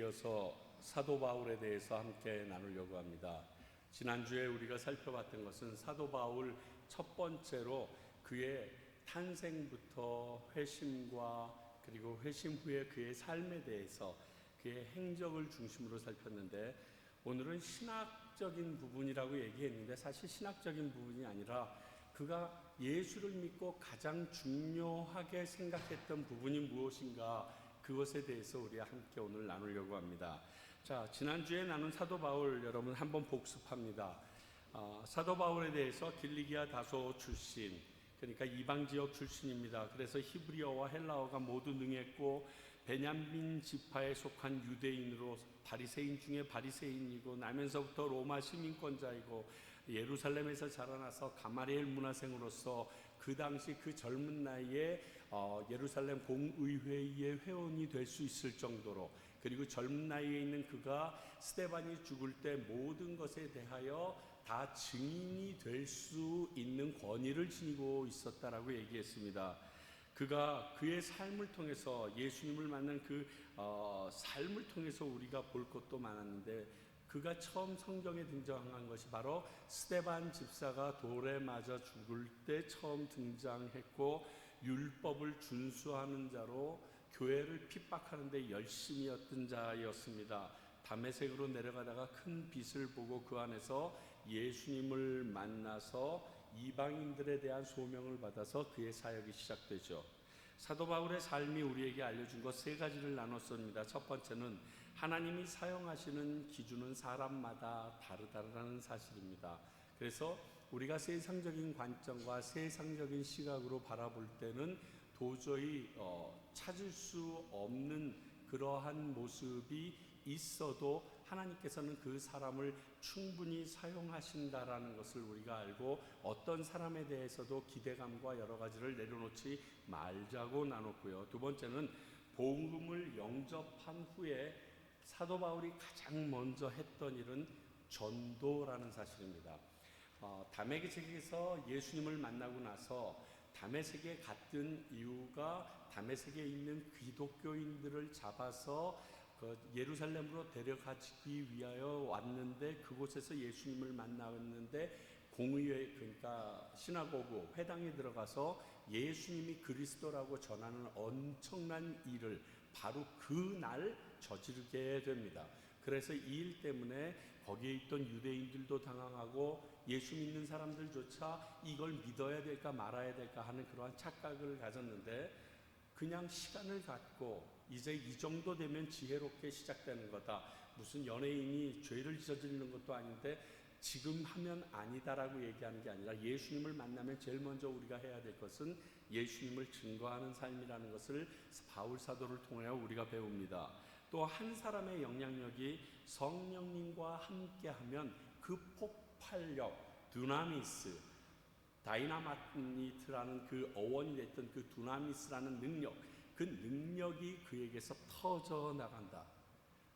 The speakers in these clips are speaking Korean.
이어서 사도 바울에 대해서 함께 나누려고 합니다. 지난주에 우리가 살펴봤던 것은 사도 바울 첫 번째로 그의 탄생부터 회심과 그리고 회심 후에 그의 삶에 대해서 그의 행적을 중심으로 살폈는데, 오늘은 신학적인 부분이라고 얘기했는데 사실 신학적인 부분이 아니라 그가 예수를 믿고 가장 중요하게 생각했던 부분이 무엇인가, 그것에 대해서 우리 함께 오늘 나누려고 합니다. 자, 지난주에 나눈 사도 바울 여러분 한번 복습합니다. 사도 바울에 대해서 길리기아 다소 출신, 그러니까 이방 지역 출신입니다. 그래서 히브리어와 헬라어가 모두 능했고 베냐민 지파에 속한 유대인으로 바리새인 중에 바리새인이고 나면서부터 로마 시민권자이고 예루살렘에서 자라나서 가마리엘 문화생으로서 그 당시 그 젊은 나이에 예루살렘 공의회의 회원이 될 수 있을 정도로, 그리고 젊은 나이에 있는 그가 스데반이 죽을 때 모든 것에 대하여 다 증인이 될 수 있는 권위를 지니고 있었다라고 얘기했습니다. 그가 그의 삶을 통해서 예수님을 만난 그 삶을 통해서 우리가 볼 것도 많았는데, 그가 처음 성경에 등장한 것이 바로 스데반 집사가 돌에 맞아 죽을 때 처음 등장했고, 율법을 준수하는 자로 교회를 핍박하는 데 열심히 했던 자였습니다. 다메섹으로 내려가다가 큰 빛을 보고 그 안에서 예수님을 만나서 이방인들에 대한 소명을 받아서 그의 사역이 시작되죠. 사도 바울의 삶이 우리에게 알려준 것 세 가지를 나눴습니다. 첫 번째는 하나님이 사용하시는 기준은 사람마다 다르다는 사실입니다. 그래서 우리가 세상적인 관점과 세상적인 시각으로 바라볼 때는 도저히 찾을 수 없는 그러한 모습이 있어도 하나님께서는 그 사람을 충분히 사용하신다라는 것을 우리가 알고, 어떤 사람에 대해서도 기대감과 여러 가지를 내려놓지 말자고 나눴고요. 두 번째는 복음을 영접한 후에 사도 바울이 가장 먼저 했던 일은 전도라는 사실입니다. 다메섹에서 예수님을 만나고 나서 다메섹에 갔던 이유가 다메섹에 있는 기독교인들을 잡아서 예루살렘으로 데려가기 위하여 왔는데, 그곳에서 예수님을 만났는데 공의회, 그러니까 시나고그 회당에 들어가서 예수님이 그리스도라고 전하는 엄청난 일을 바로 그날 저지르게 됩니다. 그래서 이 일 때문에 거기에 있던 유대인들도 당황하고 예수 믿는 사람들조차 이걸 믿어야 될까 말아야 될까 하는 그러한 착각을 가졌는데, 그냥 시간을 갖고 이제 이 정도 되면 지혜롭게 시작되는 거다, 무슨 연예인이 죄를 저지르는 것도 아닌데 지금 하면 아니다라고 얘기하는 게 아니라, 예수님을 만나면 제일 먼저 우리가 해야 될 것은 예수님을 증거하는 삶이라는 것을 바울 사도를 통하여 우리가 배웁니다. 또 한 사람의 영향력이 성령님과 함께하면 그 폭발력, 두나미스, 다이나마이트라는 그 어원이 됐던 그 두나미스라는 능력, 그 능력이 그에게서 터져 나간다.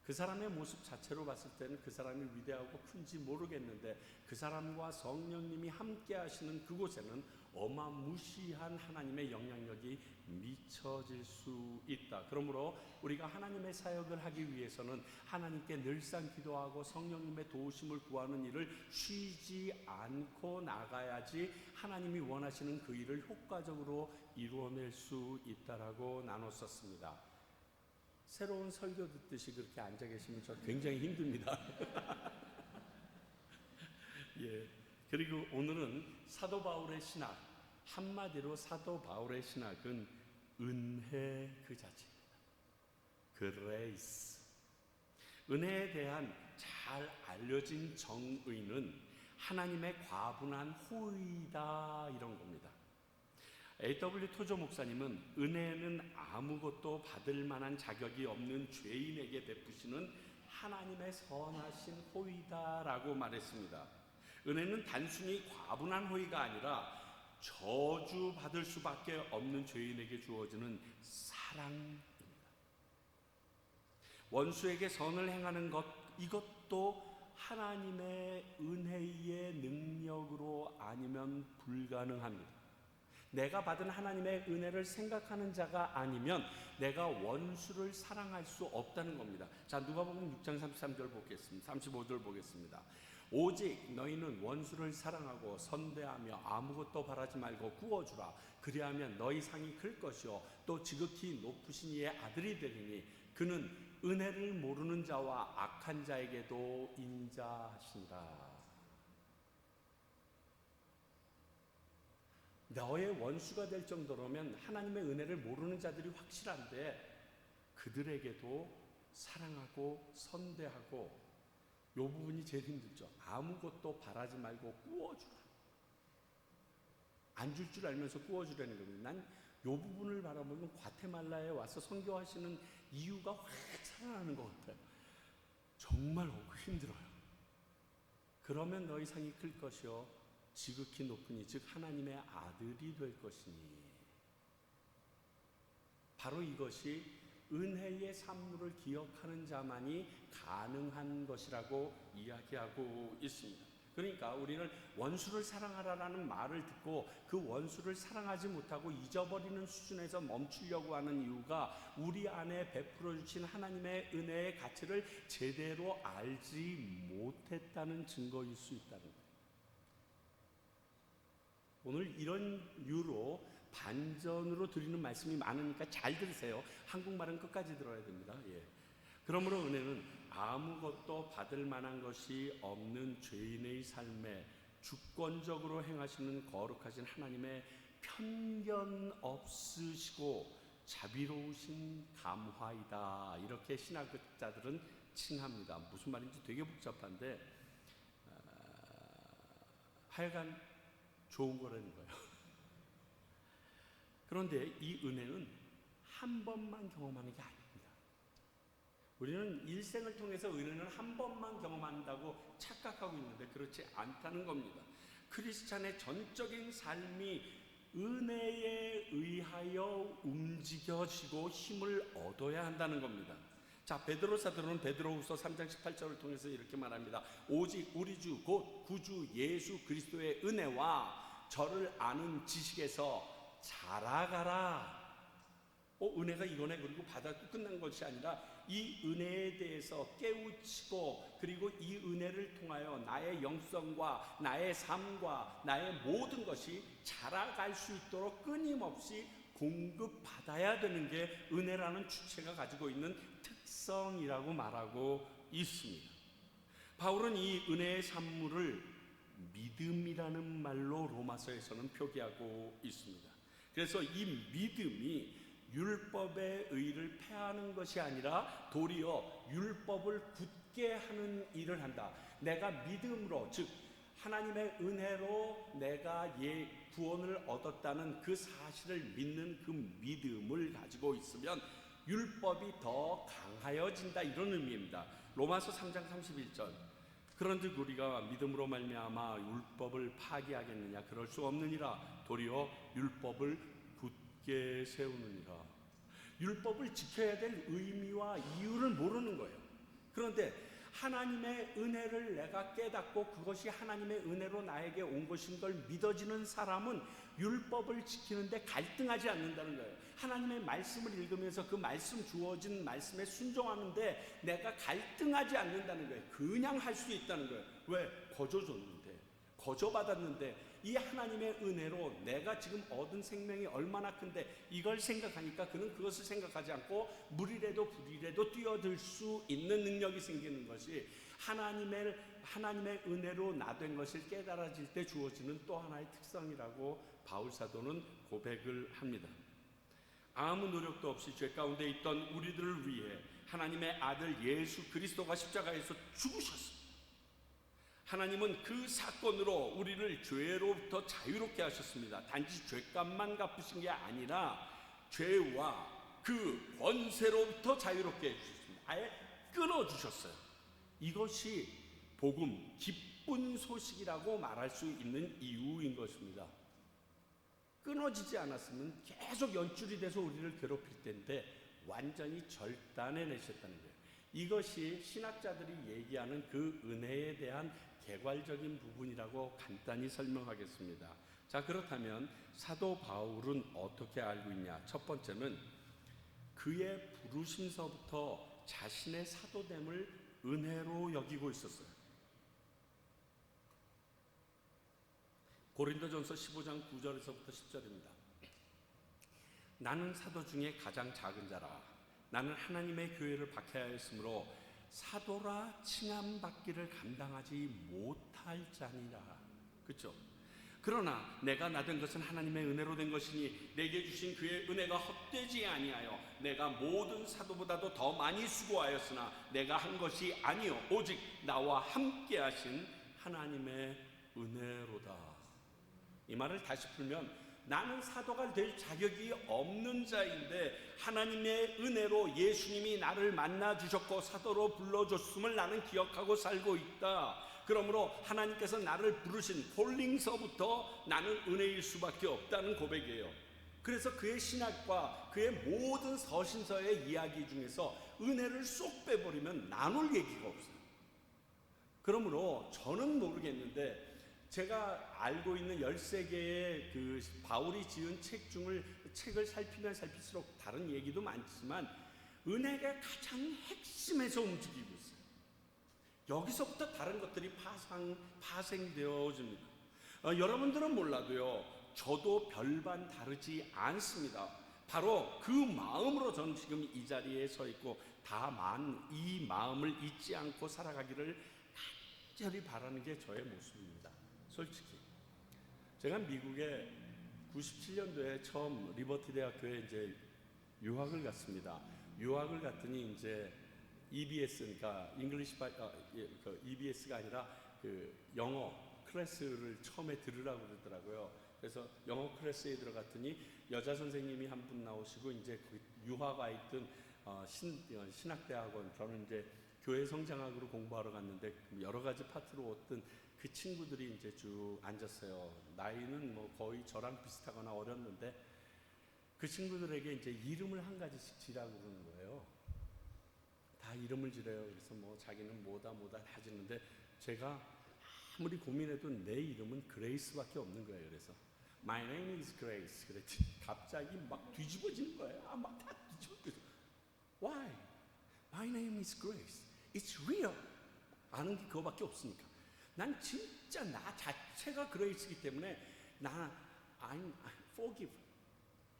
그 사람의 모습 자체로 봤을 때는 그 사람이 위대하고 큰지 모르겠는데, 그 사람과 성령님이 함께 하시는 그곳에는 어마무시한 하나님의 영향력이 미쳐질 수 있다. 그러므로 우리가 하나님의 사역을 하기 위해서는 하나님께 늘상 기도하고 성령님의 도우심을 구하는 일을 쉬지 않고 나가야지 하나님이 원하시는 그 일을 효과적으로 이루어낼 수 있다라고 나눴었습니다. 새로운 설교 듣듯이 그렇게 앉아 계시면 저 굉장히 힘듭니다. 예. 그리고 오늘은 사도 바울의 신학, 한마디로 사도 바울의 신학은 은혜 그 자체입니다. 그레이스. 은혜에 대한 잘 알려진 정의는 하나님의 과분한 호의다, 이런 겁니다. A.W. 토저 목사님은 은혜는 아무것도 받을 만한 자격이 없는 죄인에게 베푸시는 하나님의 선하신 호의다라고 말했습니다. 은혜는 단순히 과분한 호의가 아니라 저주받을 수밖에 없는 죄인에게 주어지는 사랑입니다. 원수에게 선을 행하는 것, 이것도 하나님의 은혜의 능력으로 아니면 불가능합니다. 내가 받은 하나님의 은혜를 생각하는 자가 아니면 내가 원수를 사랑할 수 없다는 겁니다. 자, 누가복음 6장 33절 보겠습니다. 35절 보겠습니다. 오직 너희는 원수를 사랑하고 선대하며 아무것도 바라지 말고 구워주라. 그리하면 너희 상이 클 것이요 또 지극히 높으신 이의 아들이 되리니 그는 은혜를 모르는 자와 악한 자에게도 인자하신다. 너의 원수가 될 정도로면 하나님의 은혜를 모르는 자들이 확실한데 그들에게도 사랑하고 선대하고, 이 부분이 제일 힘들죠. 아무것도 바라지 말고 구워주라. 안 줄 줄 알면서 구워주라는 겁니다. 난 이 부분을 바라보면 과테말라에 와서 선교하시는 이유가 확 살아나는 것 같아요. 정말 힘들어요. 그러면 너희 상이 클 것이요 지극히 높으니 즉 하나님의 아들이 될 것이니. 바로 이것이 은혜의 산물을 기억하는 자만이 가능한 것이라고 이야기하고 있습니다. 그러니까 우리는 원수를 사랑하라라는 말을 듣고 그 원수를 사랑하지 못하고 잊어버리는 수준에서 멈추려고 하는 이유가 우리 안에 베풀어 주신 하나님의 은혜의 가치를 제대로 알지 못했다는 증거일 수 있다는 거예요. 오늘 이런 이유로 반전으로 드리는 말씀이 많으니까 잘 들으세요. 한국말은 끝까지 들어야 됩니다. 그러므로 은혜는 아무것도 받을 만한 것이 없는 죄인의 삶에 주권적으로 행하시는 거룩하신 하나님의 편견 없으시고 자비로우신 감화이다. 이렇게 신학자들은 칭합니다. 무슨 말인지 되게 복잡한데 하여간 좋은 거라는 거예요. 그런데 이 은혜는 한 번만 경험하는 게 아닙니다. 우리는 일생을 통해서 은혜는 한 번만 경험한다고 착각하고 있는데 그렇지 않다는 겁니다. 크리스찬의 전적인 삶이 은혜에 의하여 움직여지고 힘을 얻어야 한다는 겁니다. 자, 베드로 사도는 베드로후서 3장 18절을 통해서 이렇게 말합니다. 오직 우리 주 곧 구주 예수 그리스도의 은혜와 저를 아는 지식에서 자라가라. 은혜가 이거네. 그리고 받았고 끝난 것이 아니라 이 은혜에 대해서 깨우치고, 그리고 이 은혜를 통하여 나의 영성과 나의 삶과 나의 모든 것이 자라갈 수 있도록 끊임없이 공급받아야 되는 게 은혜라는 주체가 가지고 있는 특성이라고 말하고 있습니다. 바울은 이 은혜의 산물을 믿음이라는 말로 로마서에서는 표기하고 있습니다. 그래서 이 믿음이 율법의 의를 폐하는 것이 아니라 도리어 율법을 굳게 하는 일을 한다. 내가 믿음으로, 즉 하나님의 은혜로 내가 구원을 얻었다는 그 사실을 믿는 그 믿음을 가지고 있으면 율법이 더 강하여진다, 이런 의미입니다. 로마서 3장 31절. 그런데 우리가 믿음으로 말미암아 율법을 파기하겠느냐? 그럴 수 없느니라. 도리어 율법을 굳게 세우느니라. 율법을 지켜야 될 의미와 이유를 모르는 거예요. 그런데 하나님의 은혜를 내가 깨닫고 그것이 하나님의 은혜로 나에게 온 것인 걸 믿어지는 사람은 율법을 지키는데 갈등하지 않는다는 거예요. 하나님의 말씀을 읽으면서 그 말씀, 주어진 말씀에 순종하는데 내가 갈등하지 않는다는 거예요. 그냥 할 수 있다는 거예요. 왜? 거저줬는데, 거저받았는데 이 하나님의 은혜로 내가 지금 얻은 생명이 얼마나 큰데 이걸 생각하니까 그는 그것을 생각하지 않고 물이라도 불이라도 뛰어들 수 있는 능력이 생기는 것이 하나님의 은혜로 나된 것을 깨달아질 때 주어지는 또 하나의 특성이라고 바울 사도는 고백을 합니다. 아무 노력도 없이 죄 가운데 있던 우리들을 위해 하나님의 아들 예수 그리스도가 십자가에서 죽으셨습니다. 하나님은 그 사건으로 우리를 죄로부터 자유롭게 하셨습니다. 단지 죄값만 갚으신 게 아니라 죄와 그 권세로부터 자유롭게 해주셨습니다. 아예 끊어주셨어요. 이것이 복음, 기쁜 소식이라고 말할 수 있는 이유인 것입니다. 끊어지지 않았으면 계속 연줄이 돼서 우리를 괴롭힐 텐데 완전히 절단해내셨다는 거예요. 이것이 신학자들이 얘기하는 그 은혜에 대한 개괄적인 부분이라고 간단히 설명하겠습니다. 자, 그렇다면 사도 바울은 어떻게 알고 있냐? 첫 번째는 그의 부르심서부터 자신의 사도됨을 은혜로 여기고 있었어요. 고린도전서 15장 9절에서부터 10절입니다. 나는 사도 중에 가장 작은 자라. 나는 하나님의 교회를 박해하였으므로 사도라 칭함받기를 감당하지 못할 자니라. 그렇죠? 그러나 내가 나된 것은 하나님의 은혜로 된 것이니 내게 주신 그의 은혜가 헛되지 아니하여 내가 모든 사도보다도 더 많이 수고하였으나 내가 한 것이 아니요 오직 나와 함께 하신 하나님의 은혜로다. 이 말을 다시 풀면 나는 사도가 될 자격이 없는 자인데 하나님의 은혜로 예수님이 나를 만나 주셨고 사도로 불러줬음을 나는 기억하고 살고 있다. 그러므로 하나님께서 나를 부르신 콜링서부터 나는 은혜일 수밖에 없다는 고백이에요. 그래서 그의 신학과 그의 모든 서신서의 이야기 중에서 은혜를 쏙 빼버리면 나눌 얘기가 없어요. 그러므로 저는 모르겠는데 제가 알고 있는 13개의 그 바울이 지은 책을 살피면 살필수록 다른 얘기도 많지만 은혜가 가장 핵심에서 움직이고 있어요. 여기서부터 다른 것들이 파생되어집니다. 여러분들은 몰라도요, 저도 별반 다르지 않습니다. 바로 그 마음으로 저는 지금 이 자리에 서 있고 다만 이 마음을 잊지 않고 살아가기를 간절히 바라는 게 저의 모습입니다. 솔직히 제가 미국에 97년도에 처음 리버티 대학교에 이제 유학을 갔습니다. 유학을 갔더니 이제 EBS, 그러니까 EBS가 아니라 그 영어 클래스를 처음에 들으라고 그러더라고요. 그래서 영어 클래스에 들어갔더니 여자 선생님이 한 분 나오시고 이제 그 유학 와 있던 신학대학원, 저는 이제 교회 성장학으로 공부하러 갔는데 여러 가지 파트로 어떤 그 친구들이 이제 쭉 앉았어요. 나이는 뭐 거의 저랑 비슷하거나 어렸는데 그 친구들에게 이제 이름을 한 가지씩 지라고 그러는 거예요. 다 이름을 지래요. 그래서 뭐 자기는 뭐다 다 지는데 제가 아무리 고민해도 내 이름은 그레이스밖에 없는 거예요. 그래서 My name is Grace. 그랬더니 갑자기 막 뒤집어지는 거예요. 막 다 뒤집어지고. Why? My name is Grace. It's real. 아는 게 그거밖에 없으니까. 난 진짜 나 자체가 그레이스이기 때문에 I'm forgive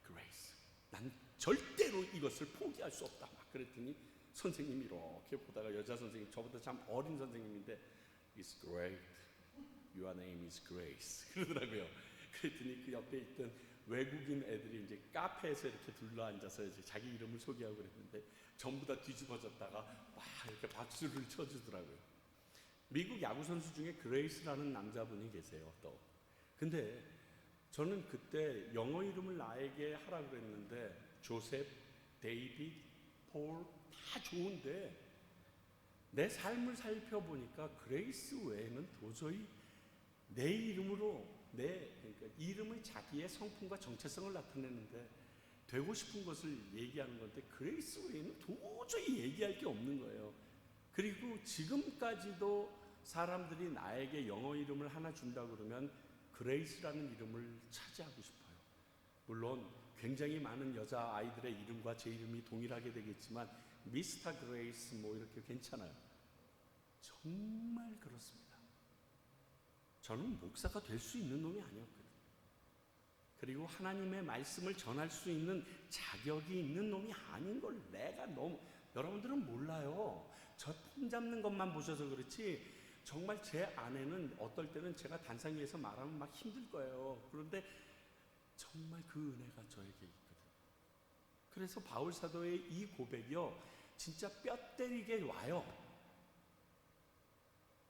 Grace. 난 절대로 이것을 포기할 수 없다. 막 그랬더니 선생님이 이렇게 보다가 여자 선생님, 저보다 참 어린 선생님인데 It's great. Your name is Grace. 그러더라고요. 그랬더니 그 옆에 있던 외국인 애들이 이제 카페에서 이렇게 둘러앉아서 이제 자기 이름을 소개하고 그랬는데 전부 다 뒤집어졌다가 막 이렇게 박수를 쳐주더라고요. 미국 야구 선수 중에 그레이스라는 남자분이 계세요. 또 근데 저는 그때 영어 이름을 나에게 하라 그랬는데 조셉, 데이빗, 폴 다 좋은데 내 삶을 살펴보니까 그레이스 외에는 도저히 내 이름으로 그러니까 이름은 자기의 성품과 정체성을 나타내는데 되고 싶은 것을 얘기하는 건데 그레이스 외에는 도저히 얘기할 게 없는 거예요. 그리고 지금까지도 사람들이 나에게 영어 이름을 하나 준다고 그러면 그레이스라는 이름을 차지하고 싶어요. 물론 굉장히 많은 여자 아이들의 이름과 제 이름이 동일하게 되겠지만 미스터 그레이스 뭐 이렇게 괜찮아요. 정말 그렇습니다. 저는 목사가 될 수 있는 놈이 아니었거든요. 그리고 하나님의 말씀을 전할 수 있는 자격이 있는 놈이 아닌 걸 내가 너무, 여러분들은 몰라요. 저 폼 잡는 것만 보셔서 그렇지 정말 제 안에는 어떨 때는 제가 단상 위에서 말하면 막 힘들 거예요. 그런데 정말 그 은혜가 저에게 있거든요. 그래서 바울 사도의 이 고백이요 진짜 뼈 때리게 와요.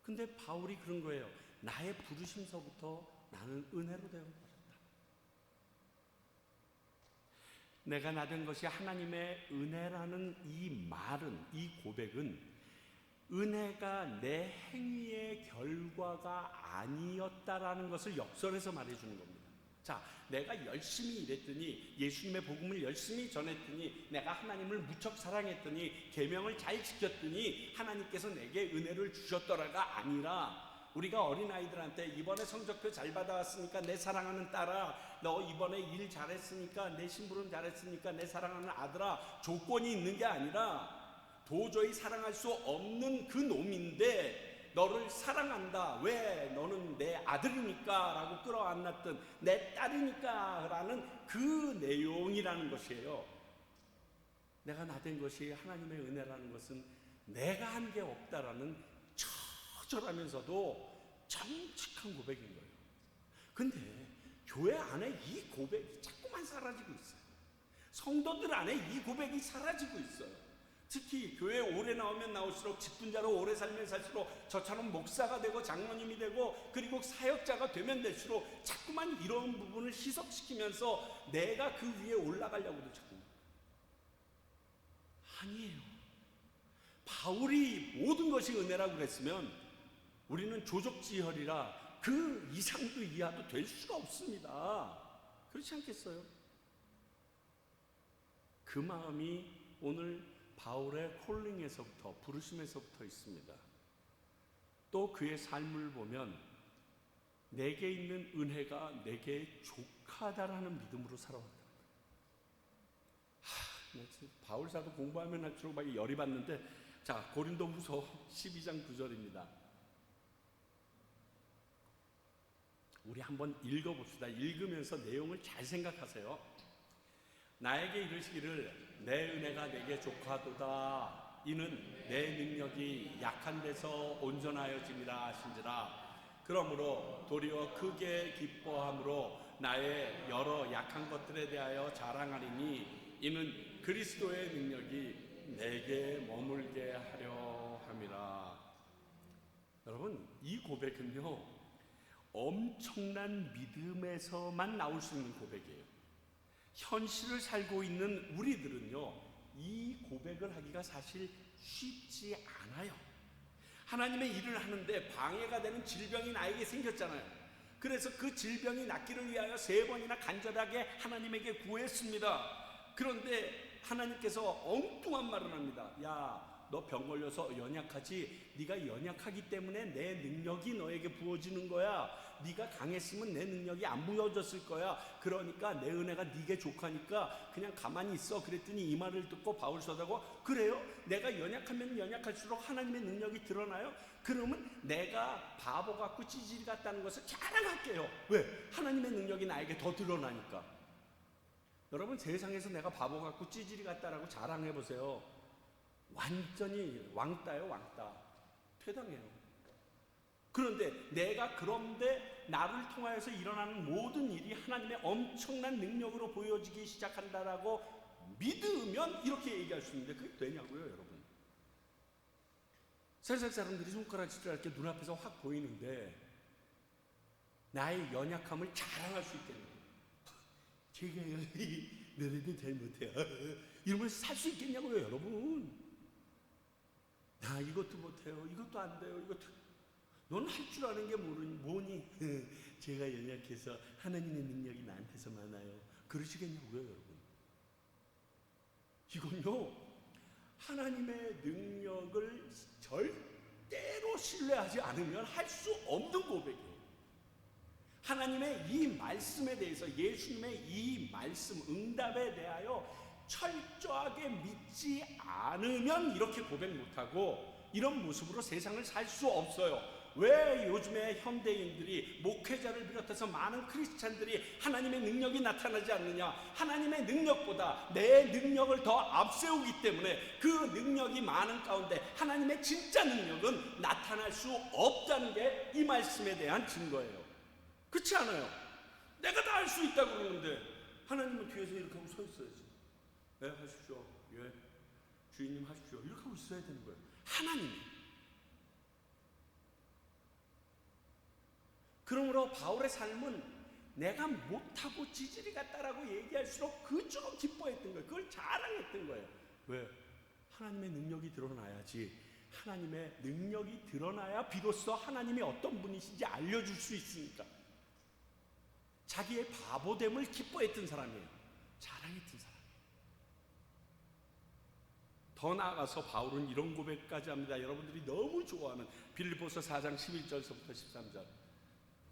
근데 바울이 그런 거예요. 나의 부르심서부터 나는 은혜로 되어버렸다. 내가 나된 것이 하나님의 은혜라는 이 말은, 이 고백은 은혜가 내 행위의 결과가 아니었다라는 것을 역설해서 말해주는 겁니다. 자, 내가 열심히 일했더니, 예수님의 복음을 열심히 전했더니, 내가 하나님을 무척 사랑했더니, 계명을 잘 지켰더니 하나님께서 내게 은혜를 주셨더라가 아니라 우리가 어린아이들한테 이번에 성적표 잘 받아왔으니까 내 사랑하는 딸아, 너 이번에 일 잘했으니까, 내 심부름 잘했으니까 내 사랑하는 아들아, 조건이 있는 게 아니라 도저히 사랑할 수 없는 그 놈인데 너를 사랑한다. 왜? 너는 내 아들이니까 라고 끌어안았던, 내 딸이니까 라는 그 내용이라는 것이에요. 내가 나된 것이 하나님의 은혜라는 것은 내가 한 게 없다라는 처절하면서도 정직한 고백인 거예요. 근데 교회 안에 이 고백이 자꾸만 사라지고 있어요. 성도들 안에 이 고백이 사라지고 있어요. 특히 교회에 오래 나오면 나올수록, 직분자로 오래 살면 살수록, 저처럼 목사가 되고 장로님이 되고 그리고 사역자가 되면 될수록 자꾸만 이런 부분을 희석시키면서 내가 그 위에 올라가려고도 자꾸. 아니에요. 바울이 모든 것이 은혜라고 그랬으면 우리는 조족지혈이라 그 이상도 이하도 될 수가 없습니다. 그렇지 않겠어요? 그 마음이 오늘 바울의 콜링에서부터, 부르심에서부터 있습니다. 또 그의 삶을 보면 내게 있는 은혜가 내게 족하다라는 믿음으로 살아왔다. 바울 사도 공부하면 할수록 막 열이 받는데, 자, 고린도후서 12장 9절입니다. 우리 한번 읽어봅시다. 읽으면서 내용을 잘 생각하세요. 나에게 이르시기를 내 은혜가 내게 족하도다. 이는 내 능력이 약한 데서 온전하여짐이라 하신지라. 그러므로 도리어 크게 기뻐함으로 나의 여러 약한 것들에 대하여 자랑하리니 이는 그리스도의 능력이 내게 머물게 하려 함이라. 여러분, 이 고백은요, 엄청난 믿음에서만 나올 수 있는 고백이에요. 현실을 살고 있는 우리들은요, 이 고백을 하기가 사실 쉽지 않아요. 하나님의 일을 하는데 방해가 되는 질병이 나에게 생겼잖아요. 그래서 그 질병이 낫기를 위하여 3번이나 간절하게 하나님에게 구했습니다. 그런데 하나님께서 엉뚱한 말을 합니다. 야, 너 병 걸려서 연약하지? 네가 연약하기 때문에 내 능력이 너에게 부어지는 거야. 네가 강했으면 내 능력이 안 부어졌을 거야. 그러니까 내 은혜가 네게 족하니까 그냥 가만히 있어. 그랬더니 이 말을 듣고 바울 사도가, 그래요? 내가 연약하면 연약할수록 하나님의 능력이 드러나요? 그러면 내가 바보 같고 찌질이 같다는 것을 자랑할게요. 왜? 하나님의 능력이 나에게 더 드러나니까. 여러분, 세상에서 내가 바보 같고 찌질이 같다라고 자랑해보세요. 완전히 왕따예요, 왕따. 퇴당해요. 그런데 내가 그런데 나를 통하여서 일어나는 모든 일이 하나님의 엄청난 능력으로 보여지기 시작한다라고 믿으면 이렇게 얘기할 수 있는데 그게 되냐고요, 여러분? 세상 사람들이 손가락질을 할 게 눈앞에서 확 보이는데 나의 연약함을 자랑할 수 있겠네요. 제가 너네들 잘 못해요 이러면서 살 수 있겠냐고요, 여러분? 나 이것도 못해요, 이것도 안 돼요, 이것도. 넌 할 줄 아는 게 뭐니? 제가 연약해서 하나님의 능력이 나한테서 많아요. 그러시겠냐고요, 여러분? 이건요, 하나님의 능력을 절대로 신뢰하지 않으면 할 수 없는 고백이에요. 하나님의 이 말씀에 대해서, 예수님의 이 말씀, 응답에 대하여 철저하게 믿지 않으면 이렇게 고백 못하고 이런 모습으로 세상을 살 수 없어요. 왜 요즘에 현대인들이, 목회자를 비롯해서 많은 크리스찬들이 하나님의 능력이 나타나지 않느냐? 하나님의 능력보다 내 능력을 더 앞세우기 때문에 그 능력이 많은 가운데 하나님의 진짜 능력은 나타날 수 없다는 게 이 말씀에 대한 증거예요. 그렇지 않아요? 내가 다 할 수 있다고 그러는데 하나님은 뒤에서 이렇게 하고 서 있어야지. 네, 하십시오. 예, 주인님 하십시오. 이렇게 하고 있어야 되는 거예요, 하나님이. 그러므로 바울의 삶은 내가 못하고 지질이 같다라고 얘기할수록 그쪽은 기뻐했던 거예요. 그걸 자랑했던 거예요. 왜? 하나님의 능력이 드러나야지. 하나님의 능력이 드러나야 비로소 하나님이 어떤 분이신지 알려줄 수 있으니까. 자기의 바보됨을 기뻐했던 사람이에요. 자랑했던 사람이에요. 더 나아가서 바울은 이런 고백까지 합니다. 여러분들이 너무 좋아하는 빌립보서 4장 11절서부터 13절.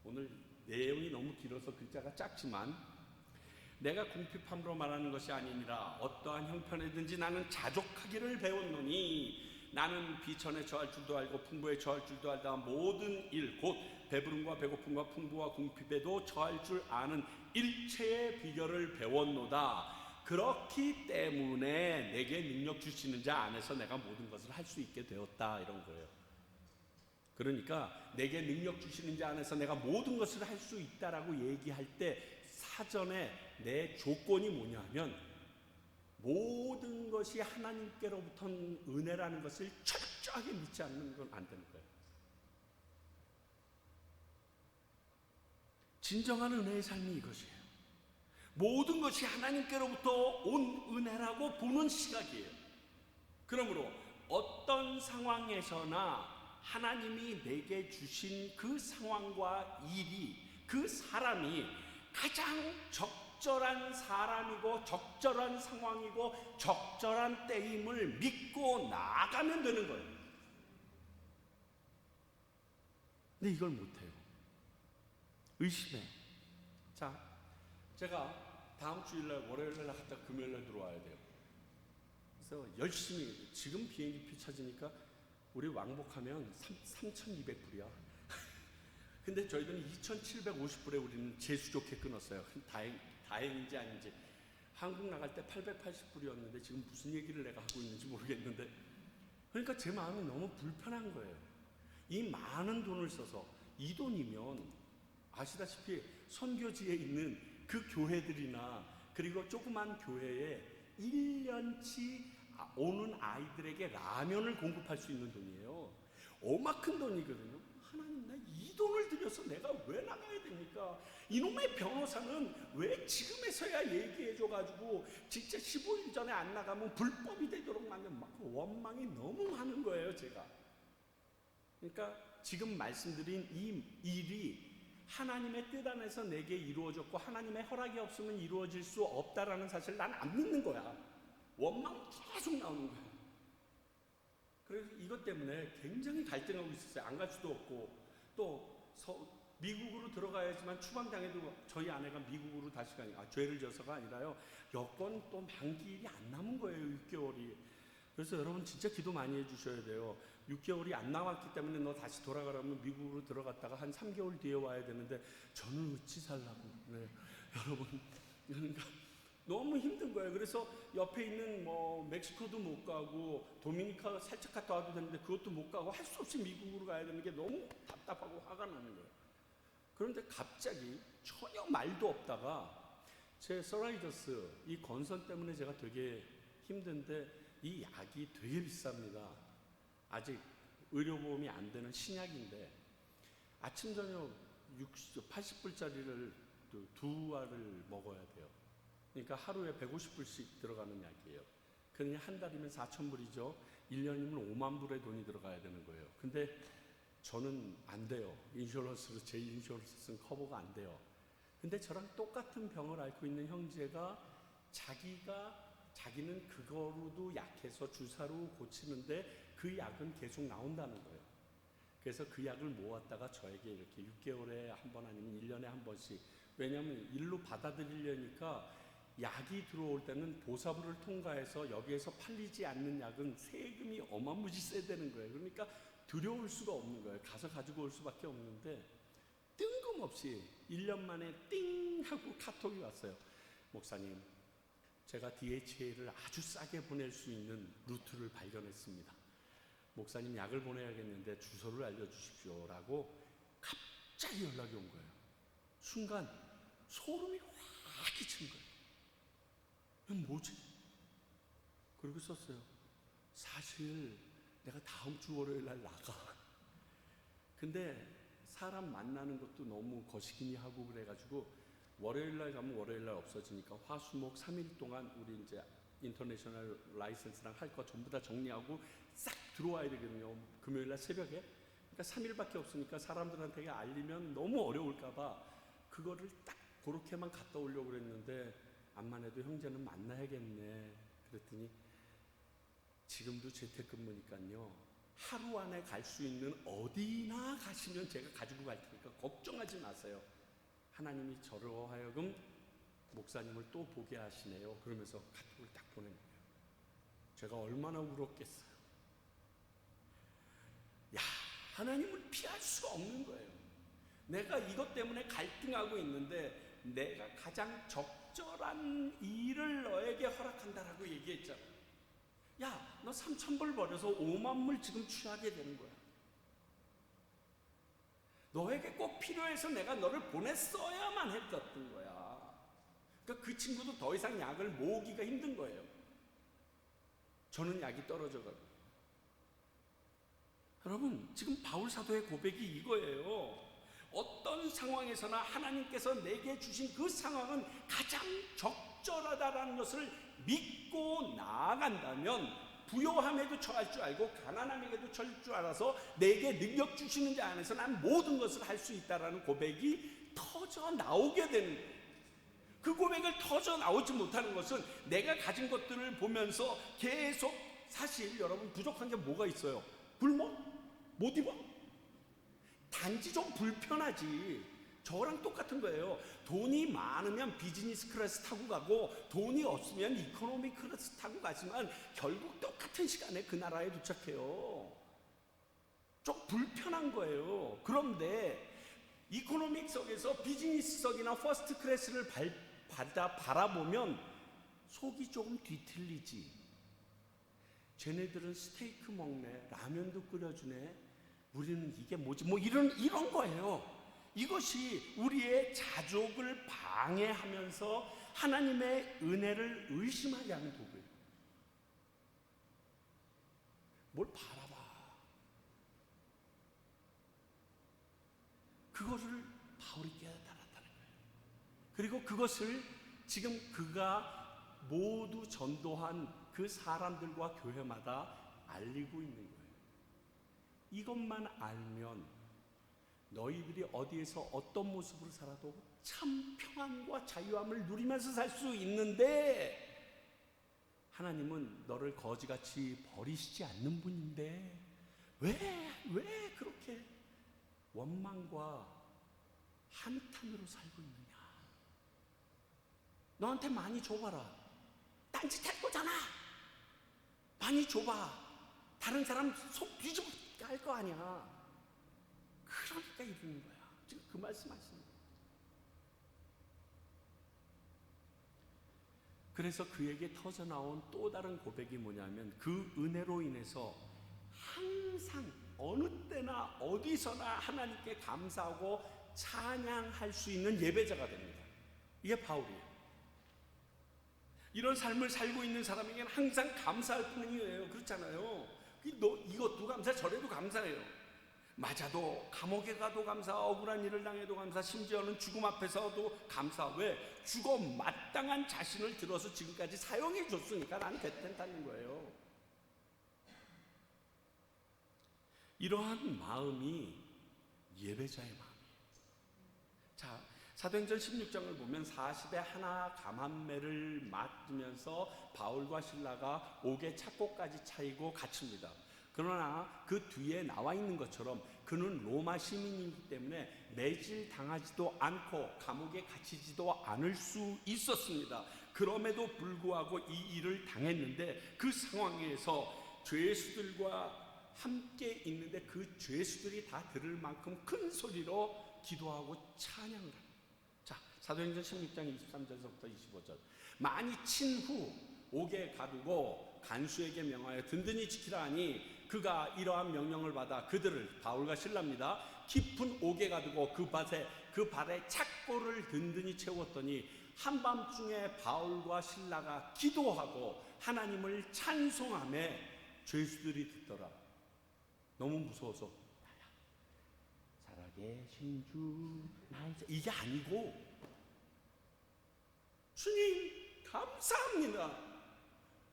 오늘 내용이 너무 길어서 글자가 작지만, 내가 궁핍함으로 말하는 것이 아니니라 어떠한 형편에든지 나는 자족하기를 배웠노니 나는 비천에 처할 줄도 알고 풍부에 처할 줄도 알다 모든 일 곧 배부름과 배고픔과 풍부와 궁핍에도 처할 줄 아는 일체의 비결을 배웠노다. 그렇기 때문에 내게 능력 주시는 자 안에서 내가 모든 것을 할 수 있게 되었다, 이런 거예요. 그러니까 내게 능력 주시는 자 안에서 내가 모든 것을 할 수 있다라고 얘기할 때 사전에 내 조건이 뭐냐면, 모든 것이 하나님께로부터 은혜라는 것을 철저하게 믿지 않는 건 안 되는 거예요. 진정한 은혜의 삶이 이것이에요. 모든 것이 하나님께로부터 온 은혜라고 보는 시각이에요. 그러므로 어떤 상황에서나 하나님이 내게 주신 그 상황과 일이, 그 사람이 가장 적절한 사람이고 적절한 상황이고 적절한 때임을 믿고 나아가면 되는 거예요. 근데 이걸 못해요. 의심해. 자, 제가 다음 주일날 월요일날 갔다 금요일날 들어와야 돼요. 그래서 열심히, 지금 비행기표 찾으니까 우리 왕복하면 3,200불이야. 근데 저희들은 2,750불에 우리는 재수 좋게 끊었어요. 다행인지 아닌지. 한국 나갈 때 880불이었는데 지금 무슨 얘기를 내가 하고 있는지 모르겠는데, 그러니까 제 마음이 너무 불편한 거예요. 이 많은 돈을 써서, 이 돈이면 아시다시피 선교지에 있는 그 교회들이나 그리고 조그만 교회에 1년치 오는 아이들에게 라면을 공급할 수 있는 돈이에요. 어마큰 돈이거든요. 하나님, 나 이 돈을 들여서 내가 왜 나가야 됩니까? 이놈의 변호사는 왜 지금에서야 얘기해줘가지고 진짜 15일 전에 안 나가면 불법이 되도록 만든 막 원망이 너무 많은 거예요, 제가. 그러니까 지금 말씀드린 이 일이 하나님의 뜻 안에서 내게 이루어졌고 하나님의 허락이 없으면 이루어질 수 없다라는 사실을 난 안 믿는 거야. 원망이 계속 나오는 거야. 그래서 이것 때문에 굉장히 갈등하고 있었어요. 안 갈 수도 없고, 또 미국으로 들어가야지만 추방당해도 저희 아내가 미국으로 다시 가니까, 죄를 져서가 아니라요, 여권 또 만기일이 안 남은 거예요, 6개월이. 그래서 여러분 진짜 기도 많이 해주셔야 돼요. 6개월이 안 남았기 때문에 너 다시 돌아가라면 미국으로 들어갔다가 한 3개월 뒤에 와야 되는데 저는 어찌 살라고. 네. 여러분, 그러니까 너무 힘든 거예요. 그래서 옆에 있는 멕시코도 못 가고 도미니카 살짝 갔다 와도 되는데 그것도 못 가고 할 수 없이 미국으로 가야 되는 게 너무 답답하고 화가 나는 거예요. 그런데 갑자기 전혀 말도 없다가 제 서라이더스 이 건선 때문에 제가 되게 힘든데 이 약이 되게 비쌉니다. 아직 의료보험이 안 되는 신약인데 아침 저녁 80불짜리를 두 알을 먹어야 돼요. 그러니까 하루에 150불씩 들어가는 약이에요. 그러니 한 달이면 4,000불이죠. 1년이면 5만 불의 돈이 들어가야 되는 거예요. 근데 저는 안 돼요. 인슈런스로, 제 인슈런스는 커버가 안 돼요. 근데 저랑 똑같은 병을 앓고 있는 형제가 자기는 그거로도 약해서 주사로 고치는데 그 약은 계속 나온다는 거예요. 그래서 그 약을 모았다가 저에게 이렇게 6개월에 한 번 아니면 1년에 한 번씩, 왜냐하면 일로 받아들이려니까 약이 들어올 때는 보사부를 통과해서 여기에서 팔리지 않는 약은 세금이 어마무지 세다는 거예요. 그러니까 들여올 수가 없는 거예요. 가서 가지고 올 수밖에 없는데 뜬금없이 1년 만에 띵 하고 카톡이 왔어요. 목사님, 제가 DHA를 아주 싸게 보낼 수 있는 루트를 발견했습니다. 목사님, 약을 보내야겠는데 주소를 알려주십시오 라고 갑자기 연락이 온 거예요. 순간 소름이 확 끼친 거예요. 이건 뭐지? 그리고 썼어요. 사실 내가 다음 주 월요일 날 나가. 근데 사람 만나는 것도 너무 거시기니 하고 그래가지고 월요일 날 가면 월요일 날 없어지니까 화수목 3일 동안 우리 이제 인터내셔널 라이센스랑 할 거 전부 다 정리하고 싹 들어와야 되거든요. 금요일 날 새벽에. 그러니까 3일밖에 없으니까 사람들한테 알리면 너무 어려울까봐 그거를 딱 그렇게만 갔다 오려고 그랬는데, 암만 해도 형제는 만나야겠네. 그랬더니 지금도 재택근무니까요. 하루 안에 갈 수 있는 어디나 가시면 제가 가지고 갈 테니까 걱정하지 마세요. 하나님이 저로 하여금 목사님을 또 보게 하시네요. 그러면서 카톡을 딱 보낸 거예요. 제가 얼마나 울었겠어요. 야, 하나님을 피할 수가 없는 거예요. 내가 이것 때문에 갈등하고 있는데 내가 가장 적절한 일을 너에게 허락한다라고 얘기했잖아. 야, 너 3,000불 벌여서 5만 불 지금 취하게 되는 거야. 너에게 꼭 필요해서 내가 너를 보냈어야만 했었던 거야. 그러니까 그 친구도 더 이상 약을 모으기가 힘든 거예요. 저는 약이 떨어져가지고. 여러분, 지금 바울 사도의 고백이 이거예요. 어떤 상황에서나 하나님께서 내게 주신 그 상황은 가장 적절하다라는 것을 믿고 나아간다면 부요함에도 처할 줄 알고 가난함에도 처할 줄 알아서 내게 능력 주시는 자 안에서 난 모든 것을 할 수 있다라는 고백이 터져 나오게 되는 거예요. 그 고백을 터져 나오지 못하는 것은 내가 가진 것들을 보면서 계속 사실 여러분 부족한 게 뭐가 있어요? 굶어? 못 입어? 단지 좀 불편하지. 저랑 똑같은 거예요. 돈이 많으면 비즈니스 클래스 타고 가고 돈이 없으면 이코노미 클래스 타고 가지만 결국 똑같은 시간에 그 나라에 도착해요. 좀 불편한 거예요. 그런데 이코노믹석에서 비즈니스석이나 퍼스트 클래스를 바라보면 속이 조금 뒤틀리지. 쟤네들은 스테이크 먹네, 라면도 끓여주네, 우리는 이게 뭐지? 뭐 이런 거예요. 이것이 우리의 자족을 방해하면서 하나님의 은혜를 의심하게 하는 도구예요. 뭘 바라봐. 그거를 바울이 깨달았다는 거예요. 그리고 그것을 지금 그가 모두 전도한 그 사람들과 교회마다 알리고 있는 거예요. 이것만 알면 너희들이 어디에서 어떤 모습으로 살아도 참 평안과 자유함을 누리면서 살 수 있는데, 하나님은 너를 거지같이 버리시지 않는 분인데 왜 그렇게 원망과 한탄으로 살고 있느냐. 너한테 많이 줘봐라. 딴짓할 거잖아. 많이 줘봐. 다른 사람 속 뒤집어 깔 거 아니야. 그러니까 이러는 거야. 지금 그 말씀하시는 거예요. 그래서 그에게 터져나온 또 다른 고백이 뭐냐면 그 은혜로 인해서 항상 어느 때나 어디서나 하나님께 감사하고 찬양할 수 있는 예배자가 됩니다. 이게 바울이에요. 이런 삶을 살고 있는 사람에게는 항상 감사할 뿐이에요. 그렇잖아요. 이것도 감사, 저래도 감사해요. 맞아도 감옥에 가도 감사, 억울한 일을 당해도 감사, 심지어는 죽음 앞에서도 감사. 왜? 죽어 마땅한 자신을 들어서 지금까지 사용해 줬으니까 나는 괜찮다는 거예요. 이러한 마음이 예배자의 마음이에요. 자, 사도행전 16장을 보면 40에 하나 감함매를 맡으면서 바울과 실라가 옥에 착고까지 차이고 갇힙니다. 그러나 그 뒤에 나와 있는 것처럼 그는 로마 시민이기 때문에 매질 당하지도 않고 감옥에 갇히지도 않을 수 있었습니다. 그럼에도 불구하고 이 일을 당했는데 그 상황에서 죄수들과 함께 있는데 그 죄수들이 다 들을 만큼 큰 소리로 기도하고 찬양을 합니다. 자, 사도행전 16장 23절에서부터 25절. 많이 친 후 옥에 가두고 간수에게 명하여 든든히 지키라 하니 그가 이러한 명령을 받아 그들을, 바울과 실라입니다, 깊은 옥에 가두고 그 발에 착고를 든든히 채웠더니 한밤중에 바울과 실라가 기도하고 하나님을 찬송하며 죄수들이 듣더라. 너무 무서워서 살아계신 주 이게 아니고, 주님 감사합니다.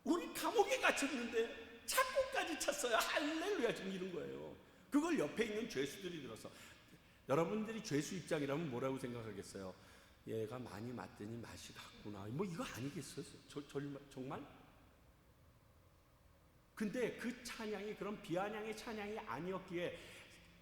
우리 감옥에 갇혔는데 착고까지 찼어요. 할렐루야. 지금 이런 거예요. 그걸 옆에 있는 죄수들이 들어서, 여러분들이 죄수 입장이라면 뭐라고 생각하겠어요? 얘가 많이 맞더니 맛이 갔구나. 뭐 이거 아니겠어요? 정말? 근데 그 찬양이 그런 비아냥의 찬양이 아니었기에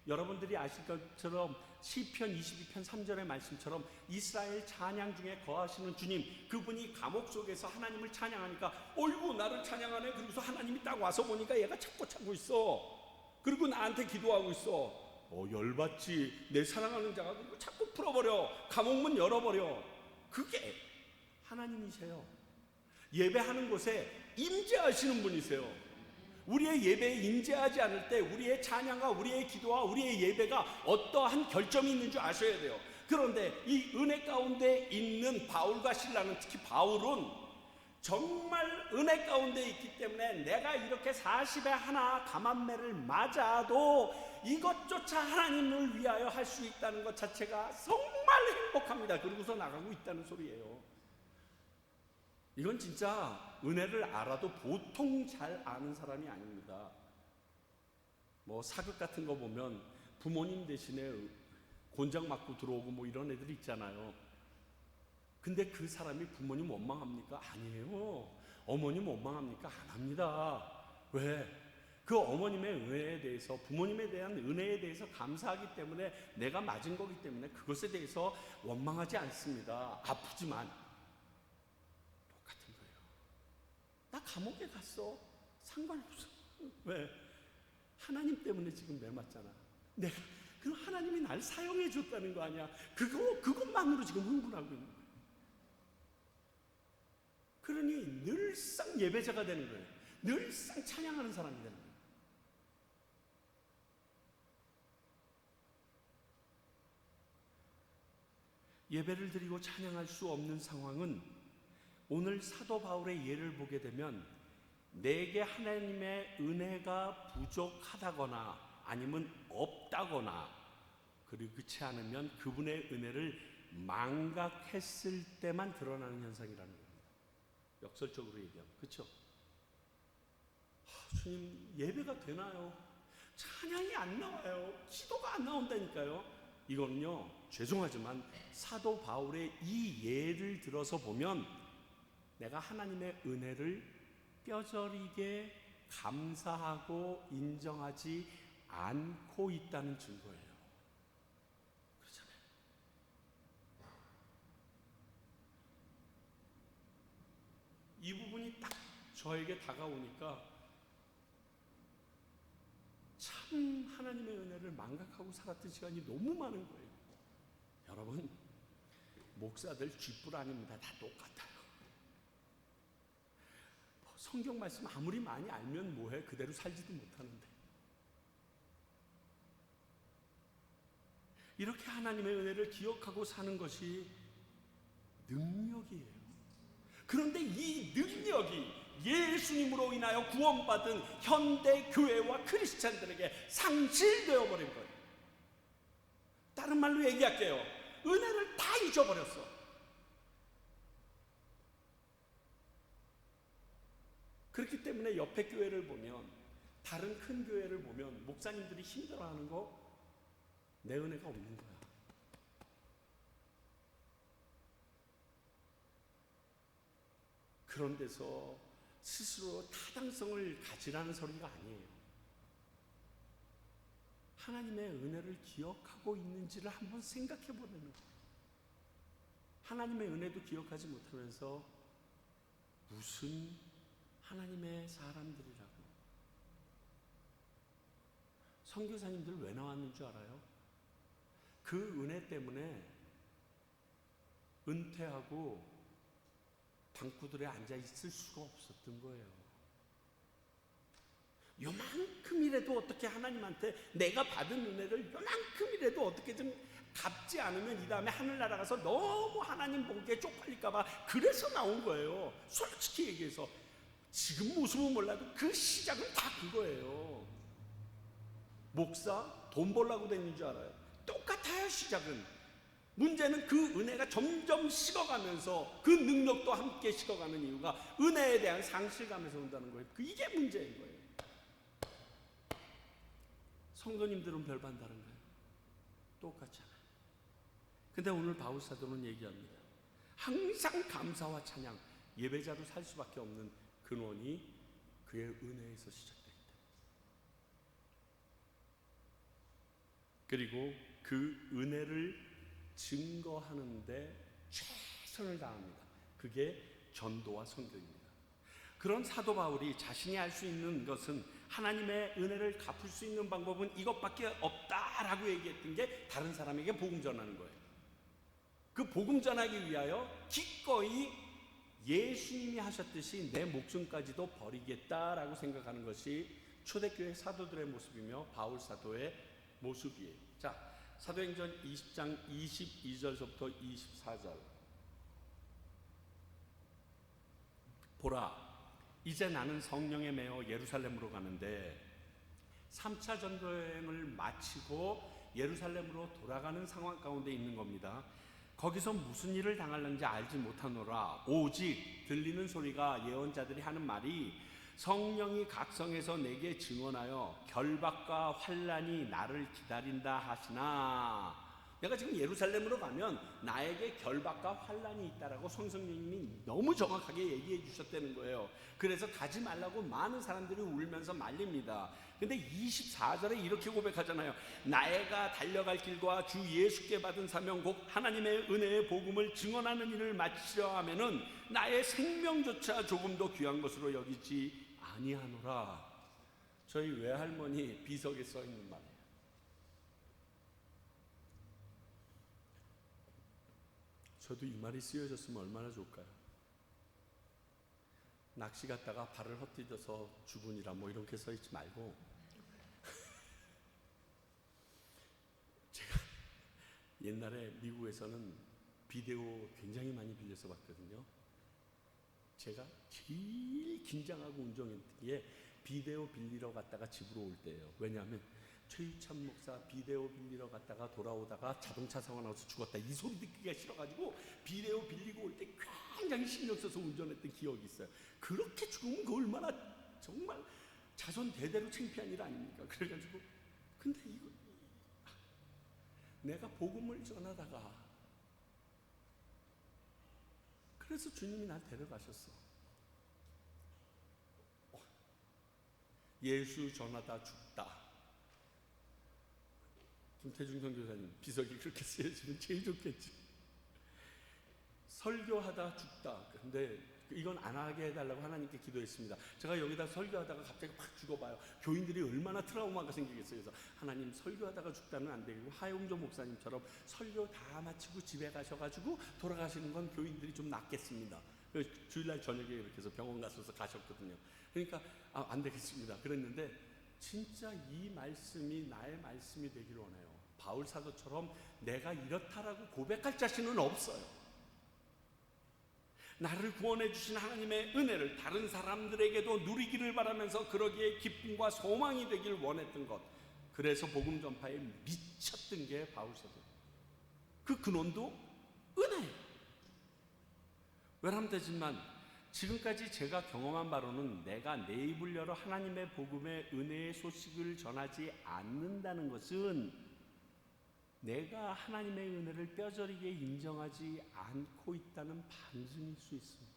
여러분들이 아실 것처럼 시편 22편 3절의 말씀처럼 이스라엘 찬양 중에 거하시는 주님, 그분이 감옥 속에서 하나님을 찬양하니까 어이구 나를 찬양하네. 그러고서 하나님이 딱 와서 보니까 얘가 찾고 있어. 그리고 나한테 기도하고 있어. 열받지. 내 사랑하는 자가 그리고 자꾸 풀어버려. 감옥문 열어버려. 그게 하나님이세요. 예배하는 곳에 임재하시는 분이세요. 우리의 예배에 임재하지 않을 때 우리의 찬양과 우리의 기도와 우리의 예배가 어떠한 결점이 있는 줄 아셔야 돼요. 그런데 이 은혜 가운데 있는 바울과 실라는, 특히 바울은 정말 은혜 가운데 있기 때문에 내가 이렇게 40에 하나 가만매를 맞아도 이것조차 하나님을 위하여 할 수 있다는 것 자체가 정말 행복합니다. 그러고서 나가고 있다는 소리예요. 이건 진짜 은혜를 알아도 보통 잘 아는 사람이 아닙니다. 사극 같은 거 보면 부모님 대신에 곤장 맞고 들어오고 이런 애들 있잖아요. 근데 그 사람이 부모님 원망합니까? 아니에요. 어머님 원망합니까? 안 합니다. 왜? 그 어머님의 은혜에 대해서, 부모님에 대한 은혜에 대해서 감사하기 때문에, 내가 맞은 거기 때문에 그것에 대해서 원망하지 않습니다. 아프지만 똑같은 거예요. 나 감옥에 갔어. 상관없어. 왜? 하나님 때문에 지금 매맞잖아. 내가 그럼 하나님이 날 사용해 줬다는 거 아니야. 그것만으로 지금 흥분하고 있는 거예요. 그러니 늘상 예배자가 되는 거예요. 늘상 찬양하는 사람이 되는 거예요. 예배를 드리고 찬양할 수 없는 상황은 오늘 사도 바울의 예를 보게 되면 내게 하나님의 은혜가 부족하다거나 아니면 없다거나, 그리고 그렇지 않으면 그분의 은혜를 망각했을 때만 드러나는 현상이라는 겁니다. 역설적으로 얘기하면. 그렇죠? 주님, 예배가 되나요? 찬양이 안 나와요. 기도가 안 나온다니까요. 이거는요, 죄송하지만 사도 바울의 이 예를 들어서 보면 내가 하나님의 은혜를 뼈저리게 감사하고 인정하지 않고 있다는 증거예요. 그렇잖아요. 이 부분이 딱 저에게 다가오니까 참 하나님의 은혜를 망각하고 살았던 시간이 너무 많은 거예요. 여러분, 목사들 쥐뿔 아닙니다. 다 똑같아요. 성경 말씀 아무리 많이 알면 뭐해? 그대로 살지도 못하는데. 이렇게 하나님의 은혜를 기억하고 사는 것이 능력이에요. 그런데 이 능력이 예수님으로 인하여 구원받은 현대 교회와 크리스찬들에게 상실되어 버린 거예요. 다른 말로 얘기할게요. 은혜를 다 잊어버렸어. 그렇기 때문에 옆에 교회를 보면, 다른 큰 교회를 보면 목사님들이 힘들어하는 거, 내 은혜가 없는 거야. 그런 데서 스스로 타당성을 가지라는 소리가 아니에요. 하나님의 은혜를 기억하고 있는지를 한번 생각해 보는 거예요. 하나님의 은혜도 기억하지 못하면서 무슨 하나님의 사람들이라고. 선교사님들 왜 나왔는 줄 알아요? 그 은혜 때문에 은퇴하고 방구들에 앉아 있을 수가 없었던 거예요. 요만큼이라도 어떻게 하나님한테 내가 받은 은혜를 요만큼이라도 어떻게 좀 갚지 않으면 이 다음에 하늘나라 가서 너무 하나님 보기에 쪽팔릴까봐 그래서 나온 거예요. 솔직히 얘기해서. 지금 모습은 몰라도 그 시작은 다 그거예요. 목사 돈 벌라고 다니는 줄 알아요? 똑같아요. 시작은. 문제는 그 은혜가 점점 식어가면서 그 능력도 함께 식어가는 이유가 은혜에 대한 상실감에서 온다는 거예요. 이게 문제인 거예요. 성도님들은 별반 다른가요? 똑같잖아요. 근데 오늘 바울 사도는 얘기합니다. 항상 감사와 찬양, 예배자로 살 수밖에 없는 근원이 그의 은혜에서 시작됩니다. 그리고 그 은혜를 증거하는데 최선을 다합니다. 그게 전도와 선교입니다. 그런 사도 바울이 자신이 할 수 있는 것은, 하나님의 은혜를 갚을 수 있는 방법은 이것밖에 없다라고 얘기했던 게 다른 사람에게 복음 전하는 거예요. 그 복음 전하기 위하여 기꺼이 예수님이 하셨듯이 내 목숨까지도 버리겠다라고 생각하는 것이 초대교회 사도들의 모습이며 바울 사도의 모습이에요. 자, 사도행전 20장 22절부터 24절. 보라, 이제 나는 성령에 매어 예루살렘으로 가는데 3차 전도여행을 마치고 예루살렘으로 돌아가는 상황 가운데 있는 겁니다. 거기서 무슨 일을 당할는지 알지 못하노라. 오직 들리는 소리가 예언자들이 하는 말이, 성령이 각성해서 내게 증언하여 결박과 환난이 나를 기다린다 하시나. 내가 지금 예루살렘으로 가면 나에게 결박과 환난이 있다라고 성령님이 너무 정확하게 얘기해 주셨다는 거예요. 그래서 가지 말라고 많은 사람들이 울면서 말립니다. 근데 24절에 이렇게 고백하잖아요. 나애가 달려갈 길과 주 예수께 받은 사명 곧 하나님의 은혜의 복음을 증언하는 일을 마치려 하면은 나의 생명조차 조금도 귀한 것으로 여기지 아니하노라. 저희 외할머니 비석에 써 있는 말이에요. 저도 이 말이 쓰여졌으면 얼마나 좋을까요? 낚시 갔다가 발을 헛디뎌서 죽으니라 뭐 이렇게 써있지 말고, 제가 옛날에 미국에서는 비데오 굉장히 많이 빌려서 봤거든요. 제가 제일 긴장하고 운전했던 게 비데오 빌리러 갔다가 집으로 올 때예요. 왜냐하면 최유찬 목사 비데오 빌리러 갔다가 돌아오다가 자동차 사고 나서 죽었다, 이 소리 듣기가 싫어가지고 비데오 빌리고 올 때 굉장히 신경 써서 운전했던 기억이 있어요. 그렇게 죽으면 그 얼마나 정말 자손 대대로 창피한 일 아닙니까? 그래가지고 근데 이거 내가 복음을 전하다가, 그래서 주님이 날 데려가셨어. 예수 전하다 죽다. 김태중 선교사님 비석이 그렇게 쓰여지면 제일 좋겠지. 설교하다 죽다. 근데 이건 안 하게 해달라고 하나님께 기도했습니다. 제가 여기다 설교하다가 갑자기 팍 죽어봐요. 교인들이 얼마나 트라우마가 생기겠어요. 그래서 하나님, 설교하다가 죽다는 안 되고 하용조 목사님처럼 설교 다 마치고 집에 가셔가지고 돌아가시는 건 교인들이 좀 낫겠습니다. 주일날 저녁에 이렇게 해서 병원 가셔서 가셨거든요. 그러니까 안 되겠습니다. 그랬는데 진짜 이 말씀이 나의 말씀이 되기를 원해요. 바울 사도처럼 내가 이렇다라고 고백할 자신은 없어요. 나를 구원해 주신 하나님의 은혜를 다른 사람들에게도 누리기를 바라면서 그러기에 기쁨과 소망이 되길 원했던 것, 그래서 복음 전파에 미쳤던 게 바울 사도. 그 근원도 은혜예요. 외람되지만 지금까지 제가 경험한 바로는 내가 내 입을 열어 하나님의 복음의 은혜의 소식을 전하지 않는다는 것은 내가 하나님의 은혜를 뼈저리게 인정하지 않고 있다는 반증일 수 있습니다.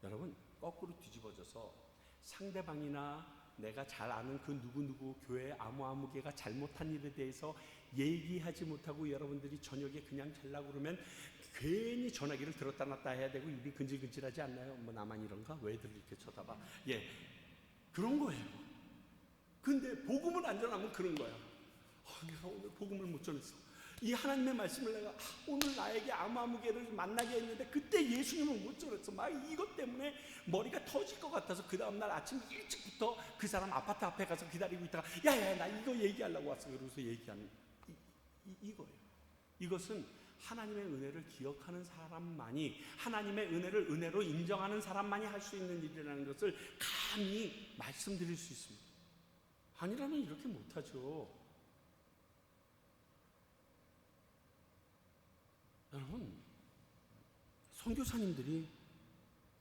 여러분, 거꾸로 뒤집어져서 상대방이나 내가 잘 아는 그 누구누구 교회 아무개가 잘못한 일에 대해서 얘기하지 못하고 여러분들이 저녁에 그냥 잘라고 그러면 괜히 전화기를 들었다 놨다 해야 되고 입이 근질근질하지 않나요? 뭐 나만 이런가? 왜들 이렇게 쳐다봐? 예, 그런 거예요. 근데 복음을 안 전하면 그런 거야. 내가 오늘 복음을 못 전했어. 이 하나님의 말씀을 내가 오늘 나에게 아무개를 만나게 했는데 그때 예수님을 못 전했어. 막 이것 때문에 머리가 터질 것 같아서 그 다음날 아침 일찍부터 그 사람 아파트 앞에 가서 기다리고 있다가 야야 나 이거 얘기하려고 왔어. 그러고서 얘기하는 이거예요. 이것은 하나님의 은혜를 기억하는 사람만이, 하나님의 은혜를 은혜로 인정하는 사람만이 할 수 있는 일이라는 것을 감히 말씀드릴 수 있습니다. 아니라면 이렇게 못하죠. 여러분, 선교사님들이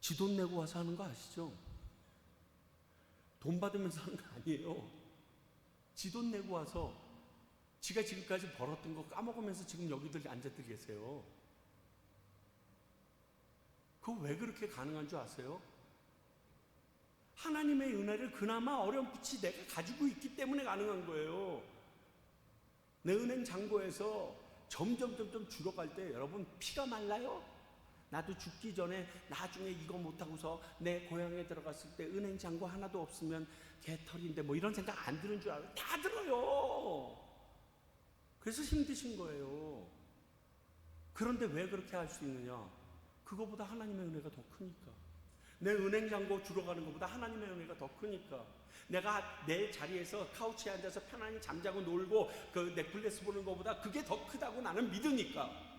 지 돈 내고 와서 하는 거 아시죠? 돈 받으면서 하는 거 아니에요. 지 돈 내고 와서 지가 지금까지 벌었던 거 까먹으면서 지금 여기들 앉아들 계세요. 그거 왜 그렇게 가능한 줄 아세요? 하나님의 은혜를 그나마 어렴풋이 내가 가지고 있기 때문에 가능한 거예요. 내 은행 잔고에서 점점 줄어갈 때 여러분 피가 말라요. 나도 죽기 전에 나중에 이거 못하고서 내 고향에 들어갔을 때 은행 잔고 하나도 없으면 개털인데 뭐 이런 생각 안 드는 줄 알아요? 다 들어요. 그래서 힘드신 거예요. 그런데 왜 그렇게 할 수 있느냐? 그거보다 하나님의 은혜가 더 크니까. 내 은행 잔고 줄어가는 것보다 하나님의 은혜가 더 크니까. 내가 내 자리에서 카우치에 앉아서 편안히 잠자고 놀고 그 넷플릭스 보는 것보다 그게 더 크다고 나는 믿으니까.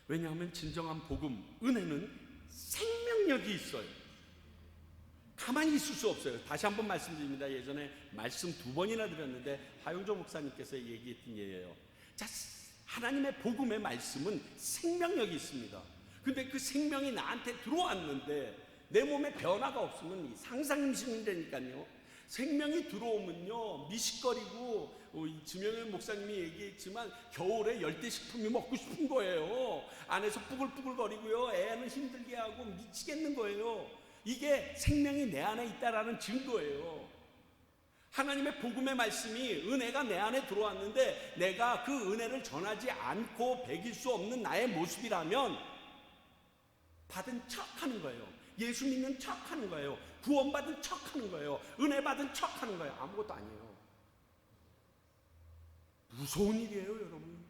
왜냐하면 진정한 복음, 은혜는 생명력이 있어요. 가만히 있을 수 없어요. 다시 한번 말씀드립니다. 예전에 말씀 2번이나 드렸는데 하용조 목사님께서 얘기했던 예예요. 자, 하나님의 복음의 말씀은 생명력이 있습니다. 근데 그 생명이 나한테 들어왔는데 내 몸에 변화가 없으면 상상임신이라니까요. 생명이 들어오면요 미식거리고 주명현 목사님이 얘기했지만 겨울에 열대식품이 먹고 싶은 거예요. 안에서 뿌글뿌글거리고요, 애는 힘들게 하고 미치겠는 거예요. 이게 생명이 내 안에 있다라는 증거예요. 하나님의 복음의 말씀이, 은혜가 내 안에 들어왔는데 내가 그 은혜를 전하지 않고 배길 수 없는 나의 모습이라면 받은 척 하는 거예요. 예수 믿는 척 하는 거예요. 구원받은 척 하는 거예요. 은혜 받은 척 하는 거예요. 아무것도 아니에요. 무서운 일이에요, 여러분.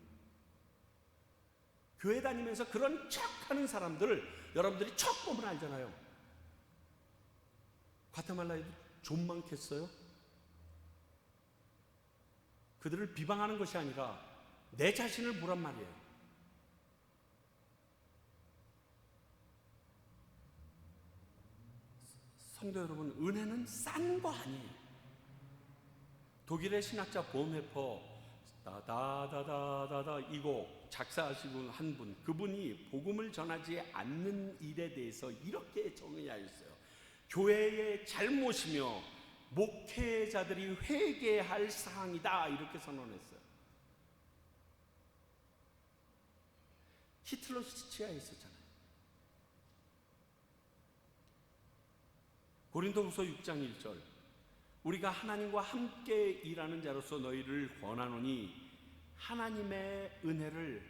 교회 다니면서 그런 척 하는 사람들을 여러분들이 척 보면 알잖아요. 과테말라에도 좀 많겠어요? 그들을 비방하는 것이 아니라 내 자신을 보란 말이에요. 성도 여러분, 은혜는 싼 거 아니에요. 독일의 신학자 본헤퍼 다다다다다다 이 곡 작사하시고 한 분, 그분이 복음을 전하지 않는 일에 대해서 이렇게 정의하였어요. 교회의 잘못이며 목회자들이 회개할 사항이다, 이렇게 선언했어요. 히틀러 시치아에 있었잖아요. 고린도후서 6장 1절, 우리가 하나님과 함께 일하는 자로서 너희를 권하노니 하나님의 은혜를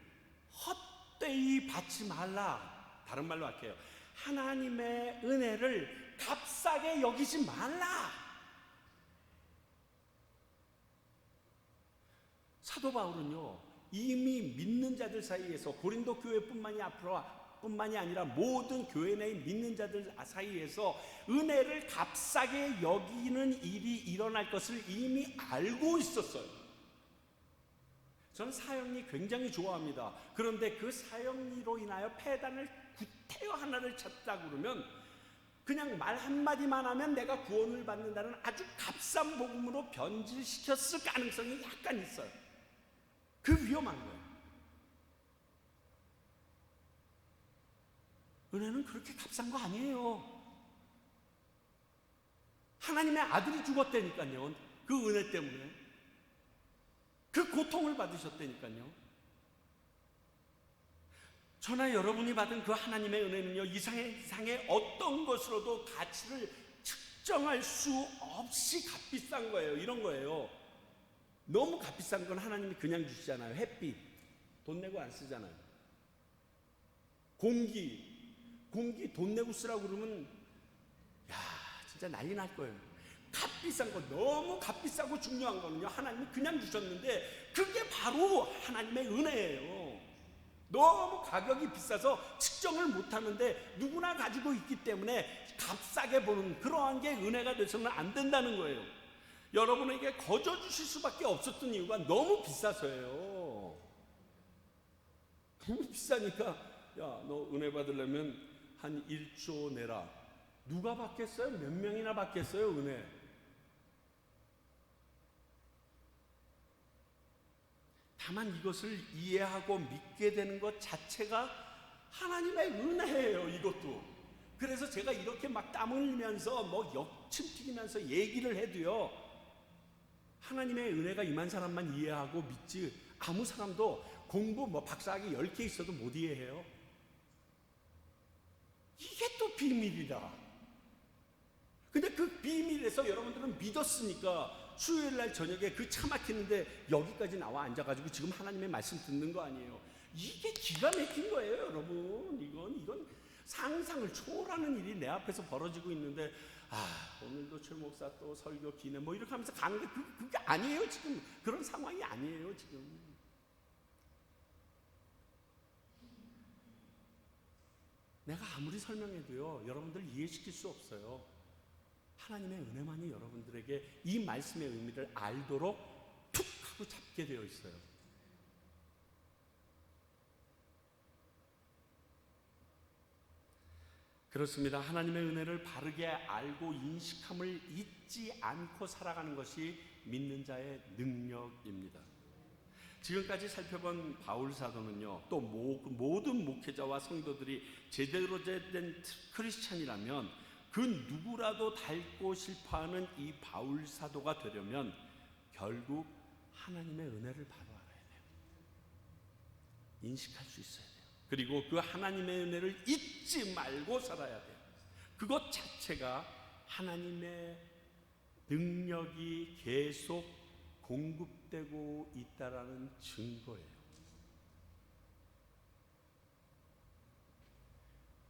헛되이 받지 말라. 다른 말로 할게요. 하나님의 은혜를 값싸게 여기지 말라. 사도 바울은요, 이미 믿는 자들 사이에서, 고린도 교회뿐만이 아니라 모든 교회 내 믿는 자들 사이에서 은혜를 값싸게 여기는 일이 일어날 것을 이미 알고 있었어요. 저는 사형리 굉장히 좋아합니다. 그런데 그 사형리로 인하여 폐단을 구태여 하나를 쳤다 그러면 그냥 말 한마디만 하면 내가 구원을 받는다는 아주 값싼 복음으로 변질시켰을 가능성이 약간 있어요. 그 위험한 거예요. 은혜는 그렇게 값싼 거 아니에요. 하나님의 아들이 죽었다니까요. 그 은혜 때문에. 그 고통을 받으셨다니까요. 저나 여러분이 받은 그 하나님의 은혜는요, 이 세상의 어떤 것으로도 가치를 측정할 수 없이 값비싼 거예요. 이런 거예요. 너무 값비싼 건 하나님이 그냥 주시잖아요. 햇빛 돈 내고 안 쓰잖아요. 공기 돈 내고 쓰라고 그러면 야 진짜 난리 날 거예요. 값비싼 거, 너무 값비싸고 중요한 거는요, 하나님이 그냥 주셨는데 그게 바로 하나님의 은혜예요. 너무 가격이 비싸서 측정을 못하는데 누구나 가지고 있기 때문에 값싸게 보는 그러한 게 은혜가 돼서는 안 된다는 거예요. 여러분에게 거저 주실 수밖에 없었던 이유가 너무 비싸서예요. 너무 비싸니까 야, 너 은혜 받으려면 한 1조 내라. 누가 받겠어요? 몇 명이나 받겠어요, 은혜? 다만 이것을 이해하고 믿게 되는 것 자체가 하나님의 은혜예요, 이것도. 그래서 제가 이렇게 막 땀 흘리면서 뭐 역침 튀기면서 얘기를 해도요, 하나님의 은혜가 임한 사람만 이해하고 믿지, 아무 사람도 공부 뭐 박사학위 10개 있어도 못 이해해요. 이게 또 비밀이다. 근데 그 비밀에서 여러분들은 믿었으니까 수요일날 저녁에 그 차 막히는데 여기까지 나와 앉아가지고 지금 하나님의 말씀 듣는 거 아니에요. 이게 기가 막힌 거예요, 여러분. 이건 상상을 초월하는 일이 내 앞에서 벌어지고 있는데, 오늘도 최 목사 또 설교 기네 뭐 이렇게 하면서 가는데 그게 아니에요. 지금 그런 상황이 아니에요. 지금 내가 아무리 설명해도요, 여러분들 이해시킬 수 없어요. 하나님의 은혜만이 여러분들에게 이 말씀의 의미를 알도록 툭 하고 잡게 되어 있어요. 그렇습니다. 하나님의 은혜를 바르게 알고 인식함을 잊지 않고 살아가는 것이 믿는 자의 능력입니다. 지금까지 살펴본 바울 사도는요, 또 모든 목회자와 성도들이 제대로 된 크리스찬이라면 그 누구라도 닮고 싶어하는 이 바울 사도가 되려면 결국 하나님의 은혜를 바로 알아야 돼요. 인식할 수 있어야 돼요. 그리고 그 하나님의 은혜를 잊지 말고 살아야 돼요. 그것 자체가 하나님의 능력이 계속 공급되고 있다라는 증거예요.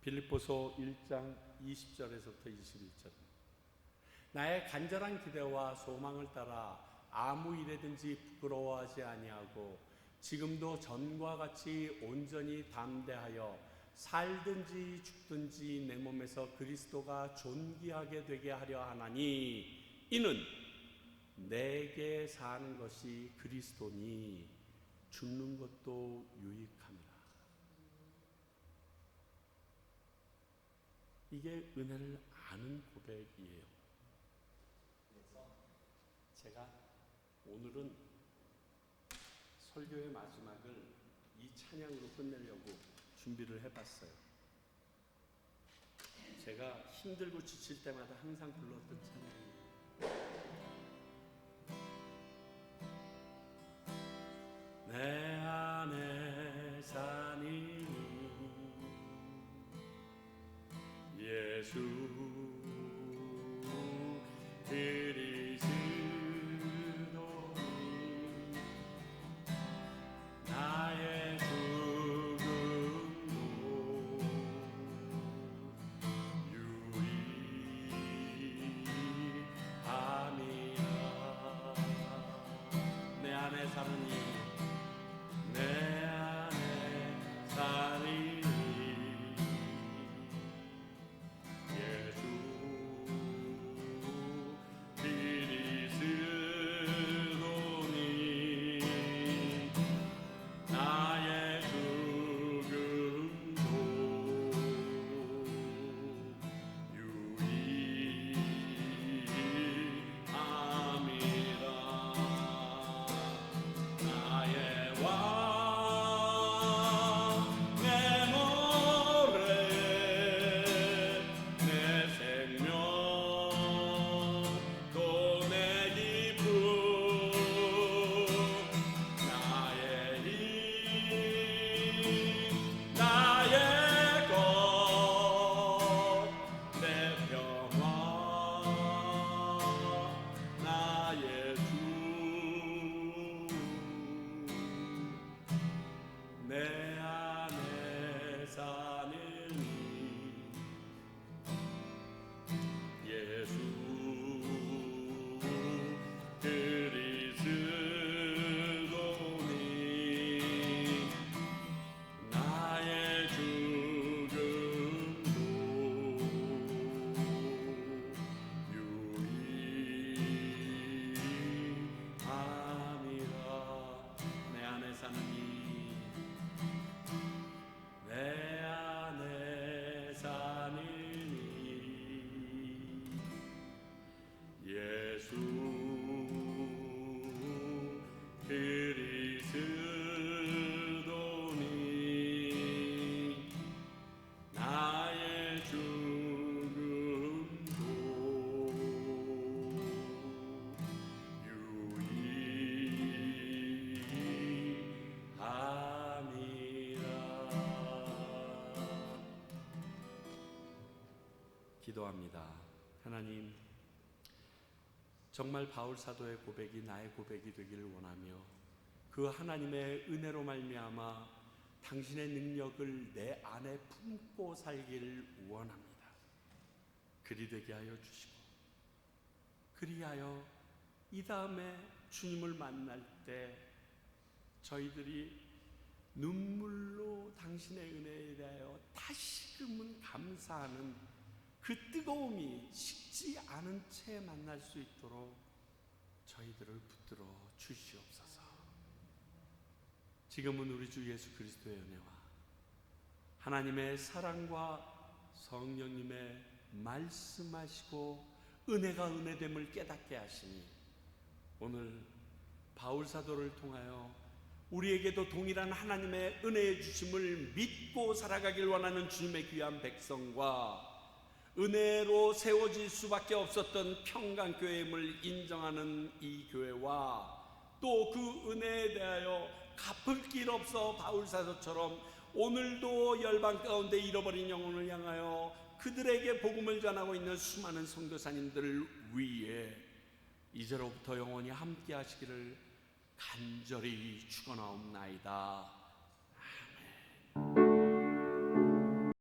빌립보서 1장 20절에서부터 21절. 나의 간절한 기대와 소망을 따라 아무 일에든지 부끄러워하지 아니하고 지금도 전과 같이 온전히 담대하여 살든지 죽든지 내 몸에서 그리스도가 존귀하게 되게 하려 하나니 이는 내게 사는 것이 그리스도니 죽는 것도 유익함이라. 이게 은혜를 아는 고백이에요. 그래서 제가 오늘은 설교의 마지막을 이 찬양으로 끝내려고 준비를 해봤어요. 제가 힘들고 지칠 때마다 항상 불렀던 찬양이에요. 내 안에 사니 예수 그리스도니 나의 죽음도 유익함이라. 내 안에 사는 내 안에 사니 예수 그리스도니 나의 죽음도 유익함이라. 나의 내 안에 사는 예수 그리스도니 나의 죽음도 유익함이라. 내 안에 사는 내 안에 사느니 기도합니다. 하나님, 정말 바울 사도의 고백이 나의 고백이 되기를 원하며 그 하나님의 은혜로 말미암아 당신의 능력을 내 안에 품고 살기를 원합니다. 그리 되게 하여 주시고, 그리하여 이 다음에 주님을 만날 때 저희들이 눈물로 당신의 은혜에 대하여 다시금은 감사하는 그 뜨거움이 식지 않은 채 만날 수 있도록 저희들을 붙들어 주시옵소서. 지금은 우리 주 예수 그리스도의 은혜와 하나님의 사랑과 성령님의 말씀하시고 은혜가 은혜됨을 깨닫게 하시니 오늘 바울 사도를 통하여 우리에게도 동일한 하나님의 은혜의 주심을 믿고 살아가길 원하는 주님의 귀한 백성과 은혜로 세워질 수밖에 없었던 평강교회임을 인정하는 이 교회와 또 그 은혜에 대하여 갚을 길 없어 바울사도처럼 오늘도 열방 가운데 잃어버린 영혼을 향하여 그들에게 복음을 전하고 있는 수많은 선교사님들을 위해 이제로부터 영원히 함께 하시기를 간절히 축원하옵나이다.